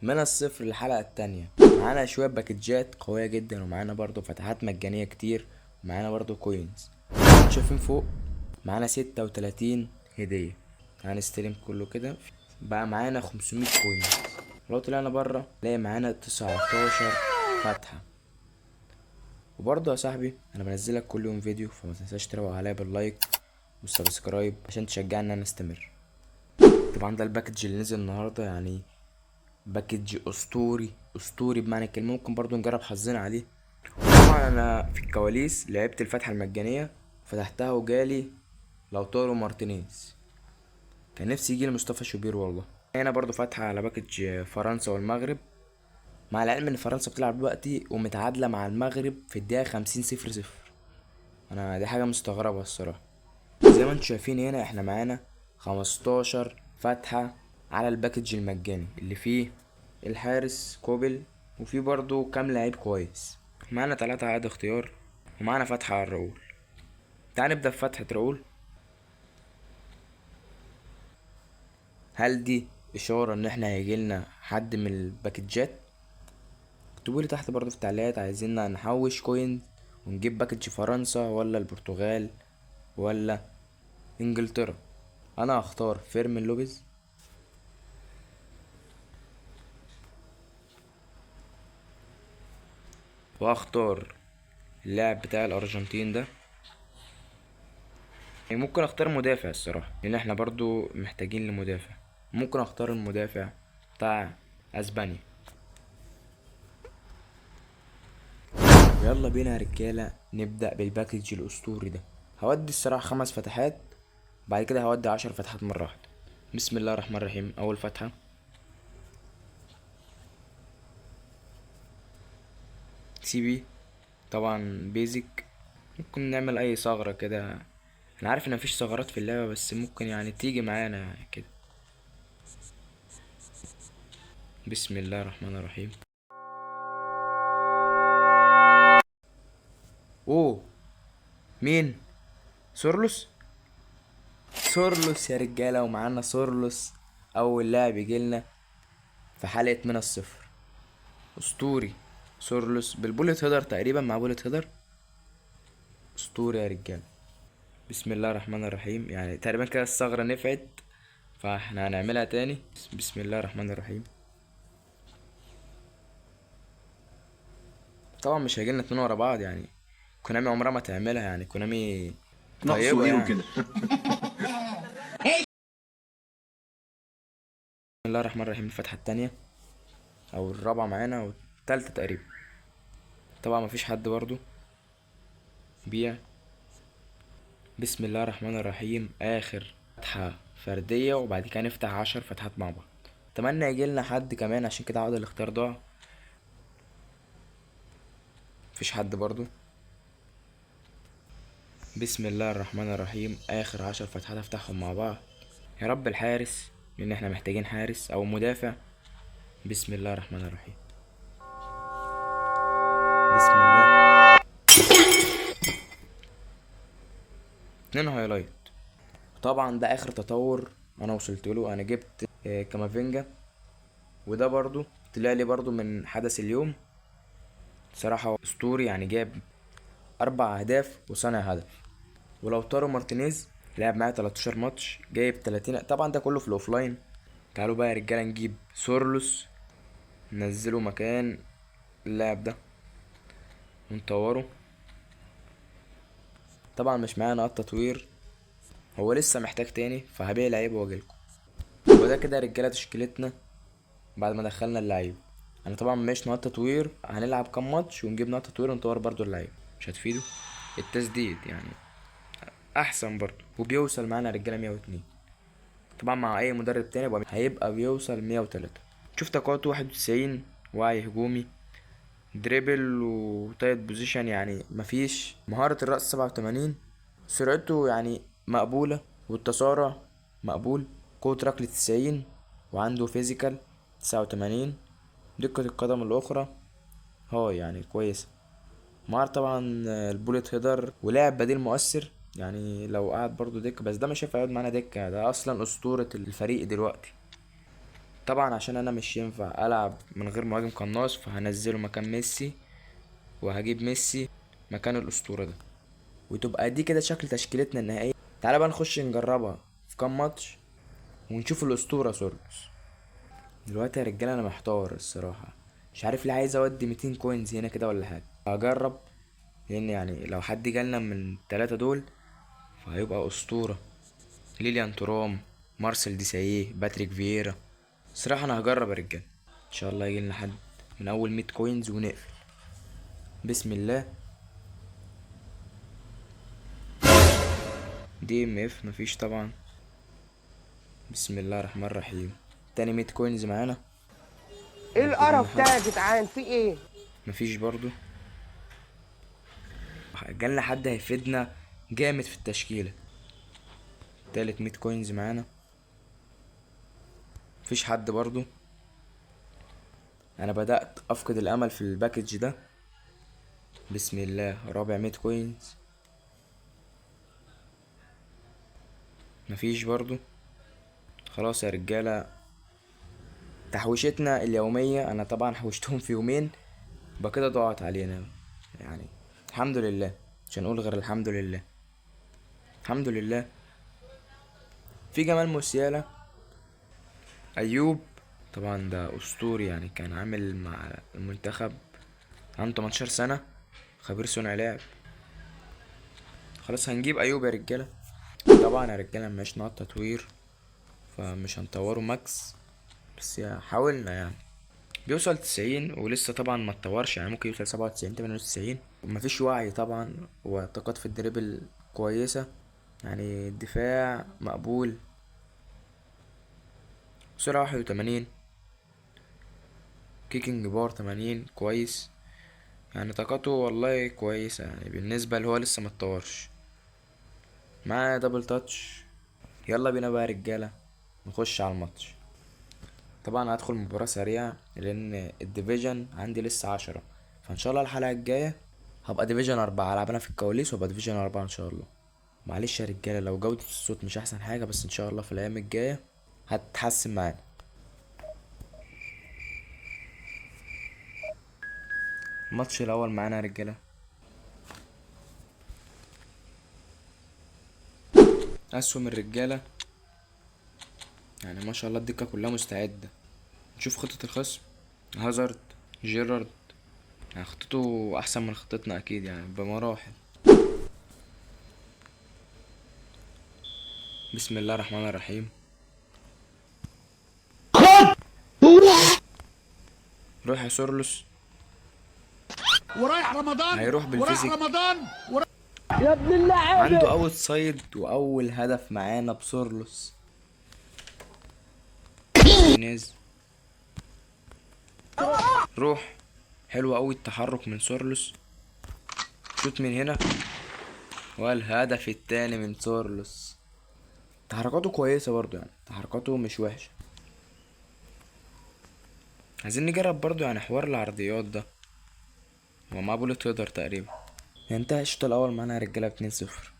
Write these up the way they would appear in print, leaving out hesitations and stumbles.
من الصفر للحلقة التانية. معانا شوية باكجات قوية جدا، ومعانا برضو فتحات مجانية كتير، ومعانا برضو كوينز. شايفين فوق معانا 36 هدية. هنستلم كله كده. بقى معانا 500 كوين. لو طلعنا برا نلاقي معانا 19 فتحة. وبرضه يا صاحبي انا بنزلك كل يوم فيديو، فما تنساش تروق عليا باللايك والسبسكرايب عشان تشجعني ان انا استمر. طبعا ده الباكج اللي نزل النهارده، يعني باكج اسطوري اسطوري بمعنى الكلمه. ممكن برضو نجرب حظنا عليه. طبعا انا في الكواليس لعبت الفتحه المجانيه، فتحتها وجالي لوتارو مارتينيز. كان نفسي يجي مصطفى شوبير والله. هنا برضو فاتحه على باكج فرنسا والمغرب، مع العلم ان فرنسا بتلعب دلوقتي ومتعادله مع المغرب في الدقيقه 50-0. انا دي حاجه مستغربه الصراحه. زي ما انتم شايفين هنا احنا معانا 15 فتحة على الباكج المجاني اللي فيه الحارس كوبل، وفيه برضو كام لعيب كويس. معانا 3 عقد اختيار، ومعانا فتحة على راؤول. تعال نبدأ في فتحة راؤول. هل دي اشارة ان احنا هيجيلنا حد من الباكجات؟ اكتبولي تحت برضو في التعليقات عايزين نحوش كوين ونجيب باكج فرنسا ولا البرتغال ولا انجلترا. انا هختار فيرمين لوبيز، واختار اللاعب بتاع الارجنتين ده. يعني ممكن اختار مدافع الصراحة، لان احنا برضو محتاجين لمدافع. ممكن اختار المدافع بتاع اسبانيا. يلا بينا يا رجالة نبدأ بالباكج الاسطوري ده. هودي الصراحة 5 فتحات، بعد كده هودي 10 فتحات مرة واحدة. بسم الله الرحمن الرحيم. اول فتحة سي بي، طبعا بيزك. ممكن نعمل اي ثغرة كده. انا عارف ان مفيش ثغرات في اللعبة، بس ممكن يعني تيجي معانا كده. بسم الله الرحمن الرحيم. اوه، مين؟ سورلوس. سورلوس يا رجاله، ومعانا سورلوس. اول لاعب يجيلنا في حلقه من الصفر. اسطوري. سورلوس بالبوليت هيدر تقريبا، مع بوليت هيدر. اسطوري يا رجاله. بسم الله الرحمن الرحيم. يعني تقريبا كده الثغره نفعت، فاحنا هنعملها تاني. بسم الله الرحمن الرحيم. طبعا مش هيجيلنا 2 ورا بعض، يعني كونامي عمرها ما تعملها، يعني كونامي ناقصه طيبه ايه يعني. وكده. بسم الله الرحمن الرحيم. الفتحه التانية او الرابعه معانا او التالتة تقريبا. طبعا مفيش حد برضو. بيع. بسم الله الرحمن الرحيم. اخر فتحة فردية، وبعد كده نفتح 10 فتحات مع بعض. اتمنى يجيلنا حد كمان، عشان كده عقد الاختيار ضاع. مفيش حد برضو. بسم الله الرحمن الرحيم. اخر 10 فتحات افتحهم مع بعض. يا رب الحارس، لان احنا محتاجين حارس او مدافع. بسم الله الرحمن الرحيم. بسم الله. 2 هايلايت. طبعا ده اخر تطور انا وصلت له. انا جبت كامافينجا، وده برضو طلع لي برضو من حدث اليوم. صراحة اسطوري، يعني جاب 4 اهداف وصنع هدف. ولو تارو مارتينيز لعب معايا 13 ماتش جايب 30. طبعا ده كله في الاوفلاين. تعالوا بقى يا رجاله نجيب سورلوس، ننزله مكان اللاعب ده ونطوره. طبعا مش معايا نقاط تطوير، هو لسه محتاج تاني، فهبيع لعيبه واجيلكم. وده كده يا رجاله تشكيلتنا بعد ما دخلنا اللعيب. انا طبعا مش نقاط تطوير، هنلعب كام ماتش ونجيب نقاط تطوير ونطور برضو اللعيب. مش هتفيده التسديد يعني، احسن برضو. وبيوصل معانا رجاله 102. طبعا مع اي مدرب تاني هيبقى بيوصل 103. شوف تقاطه 91، وعي هجومي، دريبل وتايت بوزيشن، يعني مفيش. مهارة الرأس 87، سرعته يعني مقبولة، والتسارع مقبول. قوة ركلة 90، وعنده فيزيكال 89. دقة القدم الأخرى يعني كويسة. مهارة طبعا البوليت هيدر، ولعب بديل مؤثر. يعني لو قعد برضو دكة، بس ده مش هينفع يقعد معانا دكة، ده أصلا أسطورة الفريق دلوقتي. طبعا عشان انا مش ينفع العب من غير مهاجم قناص، فهنزله مكان ميسي، وهجيب ميسي مكان الاسطوره ده، وتبقى دي كده شكل تشكيلتنا النهائيه. تعالى بقى نخش نجربها في كام ماتش ونشوف الاسطوره سورلوس. دلوقتي يا رجاله انا محتار الصراحه، مش عارف ليه عايز اودي 200 كوينز هنا كده ولا حاجه. هجرب، لان يعني لو حد جالنا من التلاتة دول فهيبقى اسطوره. ليليان ترام، مارسيل ديسايه، باتريك فييرا. الصراحه انا هجرب يا رجاله، ان شاء الله يجيلنا حد من اول 100 كوينز ونقفل. بسم الله. دي ام اف مفيش طبعا. بسم الله الرحمن الرحيم. تاني 100 كوينز معانا. ايه هيجيلنا القرف ده حد؟ يا جدعان؟ في ايه؟ مفيش برضو. جالنا حد هيفيدنا جامد في التشكيلة. تالت 100 كوينز معانا. مفيش حد برضو. انا بدأت افقد الامل في الباكج ده. بسم الله. رابع 100 كوينز. مفيش برضو. خلاص يا رجالة، تحويشتنا اليومية انا طبعا حوشتهم في يومين، يبقى كده ضاعت علينا يعني. الحمد لله، مش هنقول غير الحمد لله. الحمد لله. في جمال موسيالا. ايوب طبعا ده اسطوري يعني، كان عامل مع المنتخب، عنده 18 سنة، خبير صنع لعب. خلاص هنجيب ايوب يا رجالة. طبعا يا رجالة مش ناقص تطوير، فمش هنطوره ماكس، بس حاولنا يعني. بيوصل 90 ولسه طبعا ما اتطورش يعني، ممكن يوصل 97 98. ومفيش وعي طبعا، وطاقات في الدريبل كويسة يعني، الدفاع مقبول. سرعة 81، كيكنج بار 80 كويس يعني، طاقته والله كويسة يعني بالنسبة اللي هو لسه متطورش. معاه دبل تاتش. يلا بينا بقى يا رجالة نخش على الماتش. طبعا هدخل مباراة سريعة لأن الديفيجن عندي لسه 10، فإن شاء الله الحلقة الجاية هبقى ديفيجن 4، هلعب أنا في الكواليس وابقى ديفيجن 4 إن شاء الله. معلش يا رجالة لو جودة الصوت مش أحسن حاجة، بس إن شاء الله في الأيام الجاية هتتحسن معانا. الماتش الأول معانا يا رجالة. أسهم الرجالة يعني ما شاء الله الدكة كلها مستعدة. نشوف خطة الخصم. هازارد، جيرارد، يعني خطته أحسن من خطتنا أكيد يعني بمراحل. بسم الله الرحمن الرحيم. روح يا سورلوس. ورايح رمضان هيروح ورايح بالفيزيك. رمضان يا ابن اللعيبه! عنده اوت سايد واول هدف معانا بسورلوس. مارتينيز. روح. حلو اوي التحرك من سورلوس. شوت من هنا، والهدف التاني من سورلوس. تحركاته كويسة برضو يعني، تحركاته مش وحشة. عايزين نجرب برضو يعني حوار العرضيات ده. هو معاه بوليت هيدر تقريبا. ينتهي الشوط الاول معانا يا رجالة 2-0.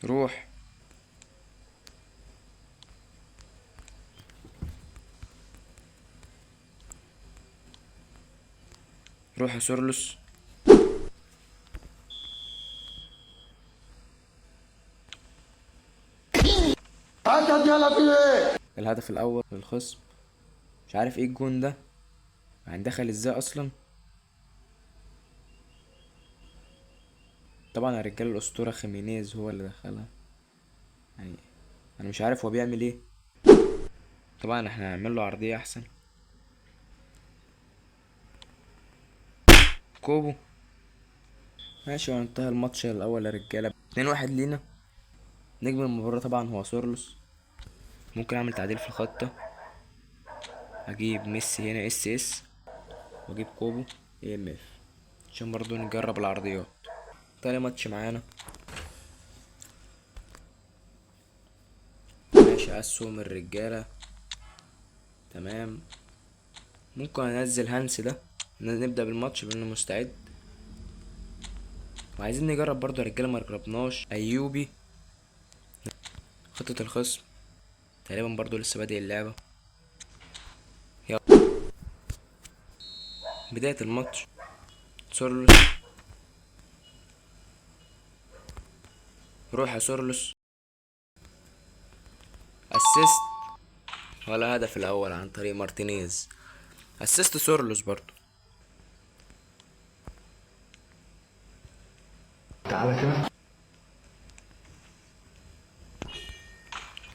روح. روح يا سورلوس. الهدف الاول للخصم. مش عارف ايه الجون ده يعني، دخل ازاي اصلا. طبعا يا رجال الاسطوره خيمينيز هو اللي دخلها يعني، انا مش عارف هو بيعمل ايه. طبعا احنا هنعمل له عرضيه احسن. كوبو. ماشي، وانتهى الماتش الاول يا رجاله 2-1 لينا. نجم المباراه طبعا هو سورلوس. ممكن اعمل تعديل في الخطه، اجيب ميسي هنا اس اس، واجيب كوبو اي ام اف، عشان برضو نجرب العرضيات. تاني ماتش معانا. ماشي، اسهم الرجاله تمام. ممكن انزل هانس ده، نبدا بالماتش بانه مستعد. وعايزين نجرب برضو يا رجاله، ما جربناش ايوبي. خطة الخصم تقريبا برضو لسه بادئ اللعبة. يلا بداية الماتش. سورلوس، روح يا سورلوس. اسيست ولا هدف الاول عن طريق مارتينيز. اسيست سورلوس برضو. تعالى كده.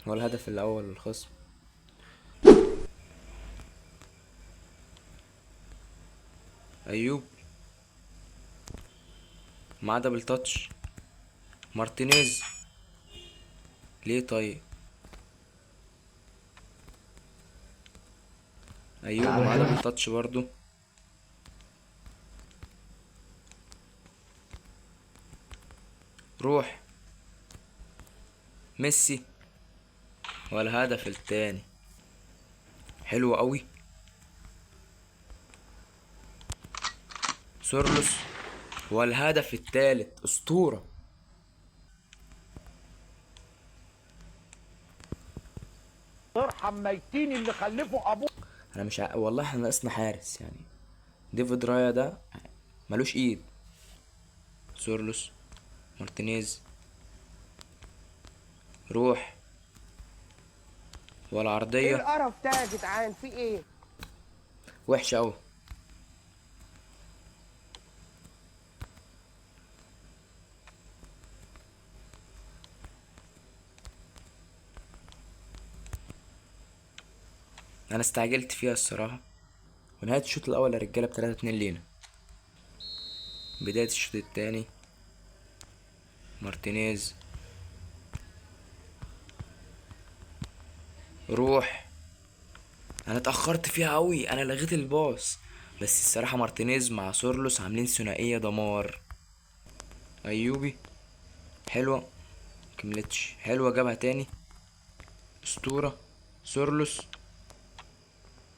هو الهدف الاول للخصم. ايوب مع دبل تاتش. مارتينيز ليه طيب؟ ايوب تعالى مع كده. دبل تاتش برضو. روح ميسي والهدف التاني. حلو قوي. سورلوس والهدف التالت. اسطورة. ارحم ميتين اللي خلفوا ابوه. انا مش والله احنا ناقصنا حارس يعني. ديفيد رايا ده ملوش ايد. سورلوس، مارتينيز، روح ايه والعرضية القرف ده يا جدعان؟ في ايه؟ وحشة اوي. انا استعجلت فيها الصراحة. ونهاية الشوط الاول يا رجالة ب3-2 لينا. بداية الشوط التاني. مارتينيز، روح. انا اتأخرت فيها اوي، انا لغيت الباص. بس الصراحة مارتينيز مع سورلوس عاملين ثنائية دمار. ايوبي حلوة مكملتش. حلوة جابها تاني. اسطورة. سورلوس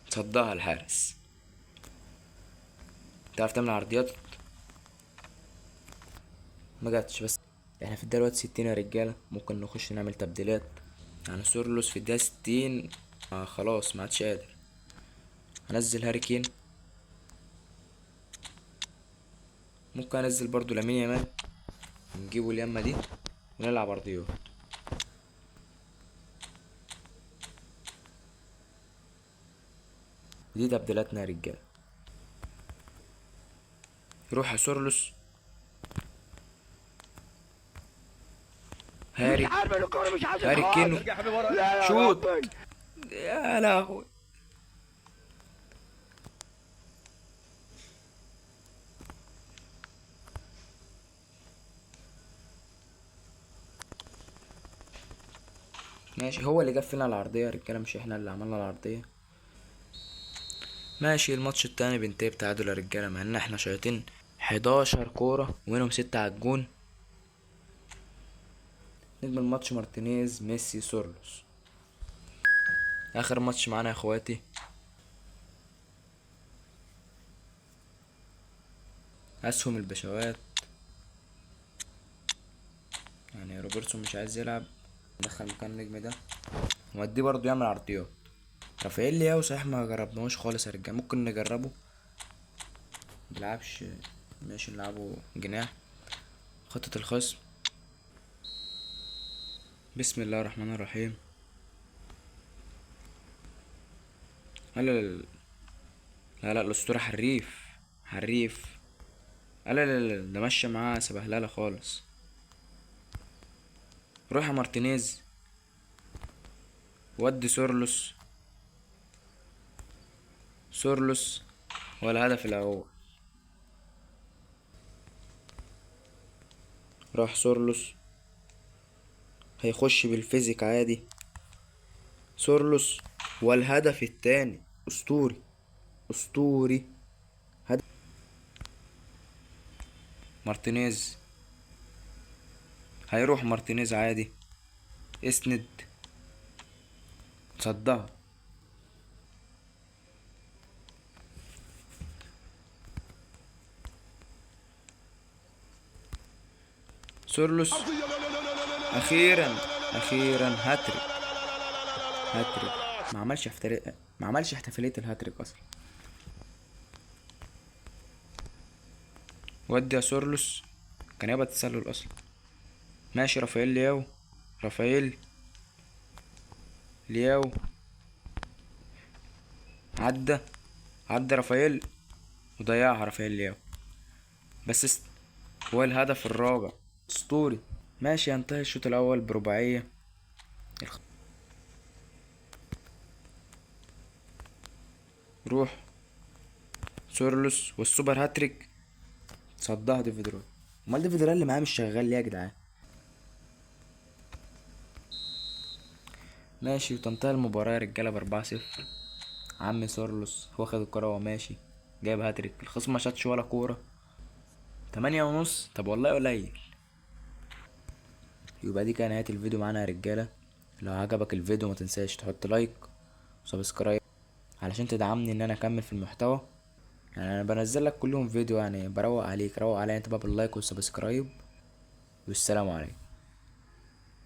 صدها الحارس. تعرف تعمل عرضيات؟ ما جاتش. بس احنا في الدقيقة 60 يا رجالة، ممكن نخش نعمل تبديلات. يعني سورلوس في الدقيقة 60 خلاص ما عادش قادر. هنزل هاري كين. ممكن انزل برضو لامين يامال. نجيبه اليمة دي ونلعب عرضيات. دي تبديلاتنا يا رجالة. روح يا سورلوس. هاري عارف ان الكوره مش عايزه هاري كين. ارجع حبيبي ورا. لا يا شوت. ربي. يا لهوي. ماشي، هو اللي جاب فينا العرضية يا رجالة، مش احنا اللي عملنا العرضية. ماشي، الماتش التاني بينتهي بتعادل يا رجالة، مع ان احنا شايطين 11 كورة ومنهم 6 على الجون. نجم الماتش مارتينيز، ميسي، سورلوس. اخر ماتش معانا يا اخواتي. اسهم البشوات. يعني روبرتسون مش عايز يلعب، دخل مكان النجم ده. وديه برضو يعمل عرضيات. رافائيل لياو صحيح ما جربناهوش خالص يا رجاله، ممكن نجربه. مبيلعبش. ماشي نلعبه جناح. خطة الخصم. بسم الله الرحمن الرحيم. لا لا لا لا لا، الأسطورة حريف. حريف. لا لا لا، ده ماشية معاه سبهللة خالص. روح يا مارتينيز. ودي سورلوس. سورلوس والهدف الأول. راح سورلوس. هيخش بالفيزيك عادي. سورلوس والهدف التاني. أسطوري. أسطوري. هدف. مارتينيز. هيروح مارتينيز عادي. اسند. صدها. سورلوس. اخيرا اخيرا هاتريك. هاتريك. ما عملش احتفالية الهاتريك اصلا. ودي يا سورلوس، كان يبقى تسلل اصلا. ماشي رافائيل لياو. رافائيل لياو. عدى. عدى رافائيل وضيعها رافائيل لياو. بس هو الهدف الرابع اسطوري. ماشي، ينتهي الشوط الاول برباعية. روح سورلوس والسوبر هاتريك. صدها ديفيد روي. امال ديفيد روي اللي معاه مش شغال ليه يا جدعان؟ ماشي، وتنتهي المباراة يا رجالة ب4-0. عم سورلوس هو خد الكرة وهو ماشي، جايب هاتريك. الخصم ما شاتش ولا كورة. 8.5. طب والله قليل. يبقى دي كانت نهاية الفيديو معانا يا رجالة. لو عجبك الفيديو ما تنساش تحط لايك وسبسكرايب علشان تدعمني ان انا اكمل في المحتوى. يعني انا بنزل لك كل يوم فيديو، يعني بروق عليك، روق عليا انت بقى باللايك والسبسكرايب. والسلام عليكم.